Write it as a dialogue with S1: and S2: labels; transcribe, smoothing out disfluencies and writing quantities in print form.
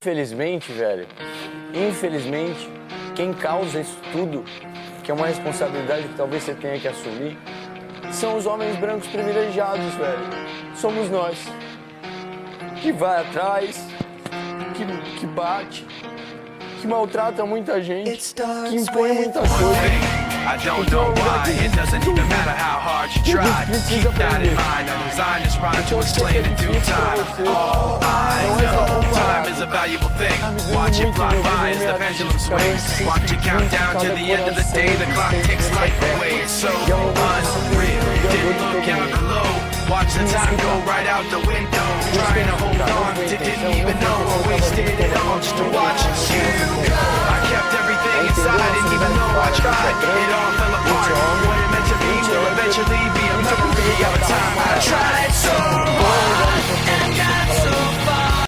S1: Infelizmente, velho, infelizmente, quem causa isso tudo, que é uma responsabilidade que talvez você tenha que assumir, são os homens brancos privilegiados, velho. Somos nós. Que vai atrás, que bate, que maltrata muita gente, que impõe muita coisa.
S2: I don't know why, it doesn't even matter how hard you try. Keep that in mind, I designed this rhyme to explain in due time. All I know, time is a valuable thing. Watch it fly by as the pendulum swings. Watch it count down to the end of the day. The clock takes life away, it's so unreal. Didn't look out below, watch the time go right out the window. Trying to hold on, didn't even know I wasted it all just to watch you go. I kept everything inside, and even though I tried, it all fell apart. What it meant to be will eventually be a memory of a time I tried.